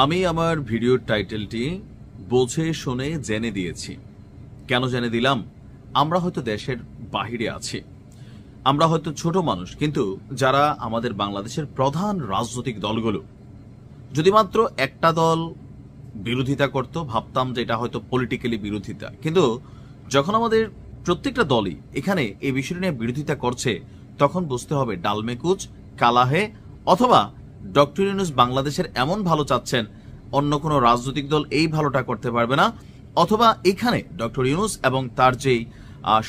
আমি আমার ভিডিওর টাইটেলটি বুঝে শুনে জেনে দিয়েছি। কেন জেনে দিলাম? আমরা হয়তো দেশের বাহিরে আছি, আমরা হয়তো ছোট মানুষ, কিন্তু যারা আমাদের বাংলাদেশের প্রধান রাজনৈতিক দলগুলো, যদি মাত্র একটা দল বিরোধিতা করত ভাবতাম যে এটা হয়তো পলিটিক্যালি বিরোধিতা, কিন্তু যখন আমাদের প্রত্যেকটা দলই এখানে এই বিষয়টি নিয়ে বিরোধিতা করছে তখন বুঝতে হবে ডালমেকুচ কালাহে, অথবা ডক্টর ইউনূস বাংলাদেশের এমন ভালো চাচ্ছেন অন্য কোনো রাজনৈতিক দল এই ভালোটা করতে পারবে না, অথবা এখানে ডক্টর ইউনূস এবং তার যেই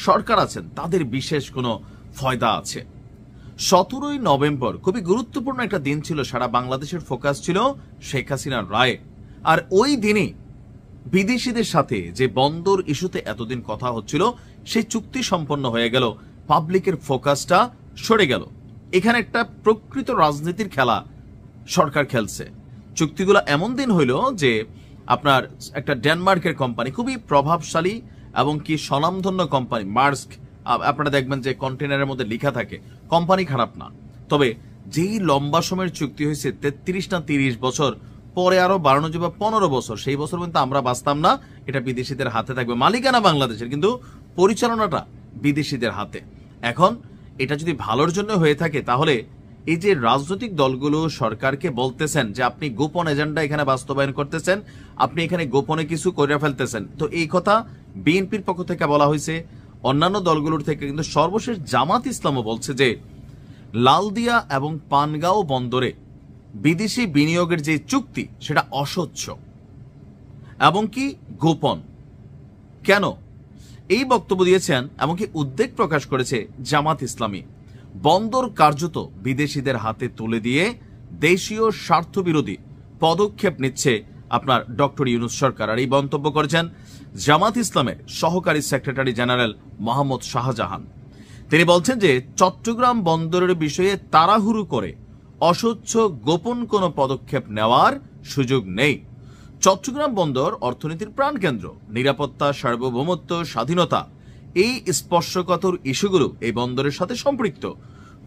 সরকার আছেন তাদের বিশেষ কোনো ফয়দা আছে। 17ই নভেম্বর খুবই গুরুত্বপূর্ণ একটা দিন ছিল, সারা বাংলাদেশের ফোকাস ছিল শেখ হাসিনার রায়ে। আর ওই দিনে বিদেশিদের সাথে যে বন্দর ইস্যুতে এতদিন কথা হচ্ছিল সেই চুক্তি সম্পন্ন হয়ে গেল, পাবলিকের ফোকাসটা সরে গেল। এখানে একটা প্রকৃত রাজনীতির খেলা সরকার খেলছে। চুক্তিগুলো এমন দিন হইল যে আপনার একটা ডেনমার্কের কোম্পানি, খুবই প্রভাবশালী এবং কি স্বনামধন্য কোম্পানি মার্স্ক, আপনারা দেখবেন যে কন্টেনারের মধ্যে লেখা থাকে, কোম্পানি খারাপ না, তবে যেই লম্বা সময়ের চুক্তি হয়েছে 33 না 30 বছর পরে আরো বাড়ানো যাবে 15 বছর, সেই বছর কিন্তু আমরা বাঁচতাম না, এটা বিদেশিদের হাতে থাকবে। মালিকানা বাংলাদেশের, কিন্তু পরিচালনাটা বিদেশিদের হাতে। এখন এটা যদি ভালোর জন্য হয়ে থাকে তাহলে এই যে রাজনৈতিক দলগুলো সরকারকে বলতেছেন যে আপনি গোপন এজেন্ডা এখানে বাস্তবায়ন করতেছেন, আপনি এখানে গোপনে কিছু করে ফেলতেছেন, তো এই কথা বিএনপির পক্ষ থেকে বলা হয়েছে, অন্যান্য দলগুলোর থেকে, কিন্তু সর্বশেষ জামাত ইসলামও বলছে যে লালদিয়া এবং পানগাঁও বন্দরে বিদেশি বিনিয়োগের যে চুক্তি সেটা অস্বচ্ছ এবং কি গোপন। কেন এই বক্তব্য দিয়েছেন এমনকি উদ্বেগ প্রকাশ করেছে জামাত ইসলামী। বন্দর কার্যত বিদেশিদের হাতে তুলে দিয়ে দেশীয় স্বার্থবিরোধী পদক্ষেপ নিচ্ছে আপনার ডক্টর ইউনূস সরকার। আর এই মন্তব্য করেছেন জামাত ইসলামের সহকারী সেক্রেটারি জেনারেল মোহাম্মদ শাহজাহান। তিনি বলছেন যে চট্টগ্রাম বন্দরের বিষয়ে তাড়াহুড়ো করে অস্বচ্ছ গোপন কোনো পদক্ষেপ নেওয়ার সুযোগ নেই। চট্টগ্রাম বন্দর অর্থনীতির প্রাণকেন্দ্র, নিরাপত্তা, সার্বভৌমত্ব, স্বাধীনতা, এই স্পর্শকাতর ইস্যুগুলো এই বন্দরের সাথে সম্পৃক্ত।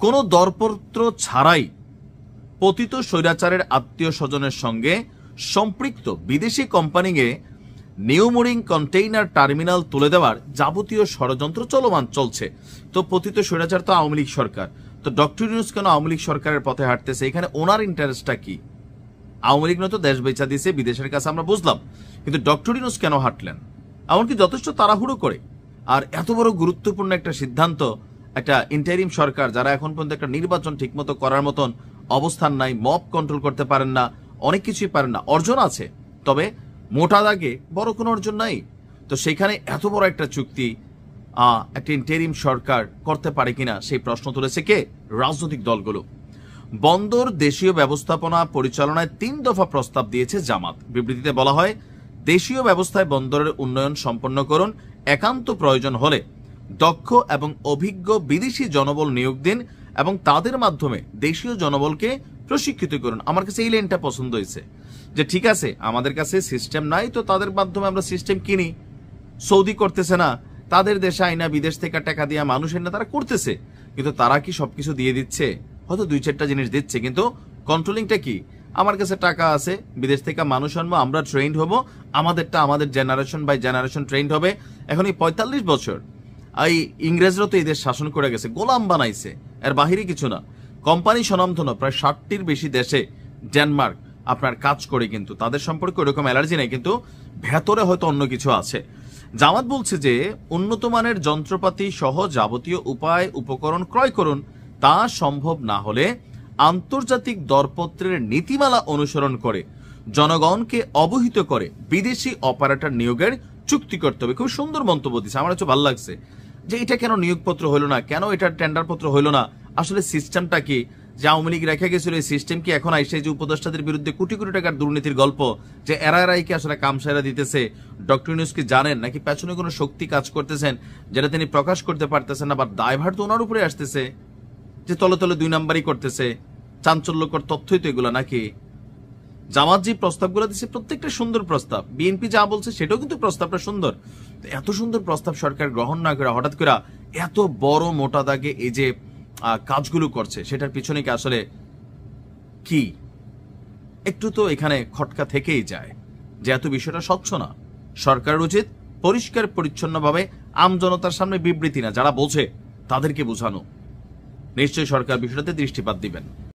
কোনো দরপত্র ছাড়াই পতিত স্বৈরাচারের আত্মীয় স্বজনের সঙ্গে সম্পৃক্ত বিদেশি কোম্পানিকে নিউমোরিং কন্টেইনার টার্মিনাল তুলে দেওয়ার যাবতীয় ষড়যন্ত্র চলছে। তো পতিত স্বৈরাচার তো আওয়ামী লীগ সরকার, তো ডক্টর ইউনূস কেন আওয়ামী লীগ সরকারের পথে হাঁটতেছে? এখানে ওনার ইন্টারেস্টটা কি? আওয়ামী লীগ নয়তো দেশ বেচা দিয়েছে বিদেশের কাছে, আমরা বুঝলাম, কিন্তু ডক্টর ইউনূস কেন হাঁটলেন? এমনকি যথেষ্ট তাড়াহুড়ো করে। আর এত বড় গুরুত্বপূর্ণ একটা সিদ্ধান্ত, একটা ইন্টারিম সরকার যারা এখন পর্যন্ত একটা নির্বাচন ঠিকমতো করার মতন অবস্থান নাই, মব কন্ট্রোল করতে পারেন না, অনেক কিছুই পারেন না। অর্জন আছে, তবে মোটা দাগে বড় কোনো অর্জন নাই। তো সেখানে এত বড় একটা চুক্তি একটা ইন্টারিম সরকার করতে পারে কিনা সেই প্রশ্ন তুলেছে কে? রাজনৈতিক দলগুলো। বন্দর দেশীয় ব্যবস্থাপনা পরিচালনায় 3 দফা প্রস্তাব দিয়েছে জামাত। বিবৃতিতে বলা হয়, দেশীয় ব্যবস্থায় বন্দরের উন্নয়ন সম্পন্ন করুন, একান্ত প্রয়োজন হলে দক্ষ এবং অভিজ্ঞ বিদেশি জনবল নিয়োগ দিন এবং তাদের মাধ্যমে দেশীয় জনবলকে প্রশিক্ষিত করুন। আমার কাছে এই লাইনটা পছন্দ হয়েছে যে ঠিক আছে, আমাদের কাছে সিস্টেম নাই, তো তাদের মাধ্যমে আমরা সিস্টেম কিনি। সৌদি করতেছে না, তাদের দেশে আইনা বিদেশ থেকে টাকা দিয়ে মানুষ এনে তারা করতেছে, কিন্তু তারা কি সবকিছু দিয়ে দিচ্ছে? হয়তো 2-4টা জিনিস দিচ্ছে, কিন্তু কন্ট্রোলিংটা কি? আমার কাছে টাকা আছে, বিদেশ থেকে মানুষ আনবো, আমরা ট্রেন্ড হব, আমাদেরটা আমাদের জেনারেশন বাই জেনারেশন ট্রেন্ড হবে। এখন এই 45 বছর এই ইংরেজরা তো এই দেশ শাসন করে গেছে, গোলাম বানাইছে, এর বাহিরে কিছু না। কোম্পানি স্বনামধন্য প্রায় 60টির বেশি দেশে ডেনমার্ক আপনার কাজ করে, কিন্তু তাদের সম্পর্কে ওরকম অ্যালার্জি নেই, কিন্তু ভেতরে হয়তো অন্য কিছু আছে। জামাত বলছে যে উন্নত মানের যন্ত্রপাতি সহ যাবতীয় উপায় উপকরণ ক্রয় করুন, তা সম্ভব না হলে আন্তর্জাতিক দরপত্রের নীতিমালা অনুসরণ করে জনগণকে অবহিত করে বিদেশি অপারেটর নিয়োগের চুক্তি করতে হবে। খুব সুন্দর মন্তব্য দিচ্ছে, আমার হচ্ছে ভালো লাগছে যে এটা কেন নিয়োগপত্র হইল না, কেন এটা টেন্ডারপত্র হইল না, আসলে সিস্টেমটা কি? যে আওয়ামী লীগ রেখে গেছিল এই সিস্টেম কি এখন আইসে যে উপদেষ্টাদের বিরুদ্ধে কোটি কোটি টাকার দুর্নীতির গল্প, যে এরাই কি আসলে কামসাইরা দিতেছে? ডক্টর ইউনূস কি জানেন নাকি পেছনে কোনো শক্তি কাজ করতেছেন যেটা তিনি প্রকাশ করতে পারতেছেন না? আবার দায়ভার তো ওনার উপরে আসতেছে যে তলে তলে 2 নাম্বারই করতেছে। চাঞ্চল্যকর তথ্যই তো এগুলো নাকি? জামাত যে প্রস্তাবগুলো দিচ্ছে প্রত্যেকটা সুন্দর প্রস্তাব, বিএনপি যা বলছে সেটাও কিন্তু প্রস্তাবটা সুন্দর। এত সুন্দর প্রস্তাব সরকার গ্রহণ না করে হঠাৎ করে এত বড় মোটা দাগে এই যে কাজগুলো করছে, সেটার পিছনে কি আসলে কি? একটু তো এখানে খটকা থেকেই যায় যে এত বিষয়টা স্বচ্ছ না। সরকারের উচিত পরিষ্কার পরিচ্ছন্নভাবে আমজনতার সামনে বিবৃতি না, যারা বোঝে তাদেরকে বোঝানো। নিশ্চয়ই সরকার বিষয়টাতে দৃষ্টিপাত দিবেন।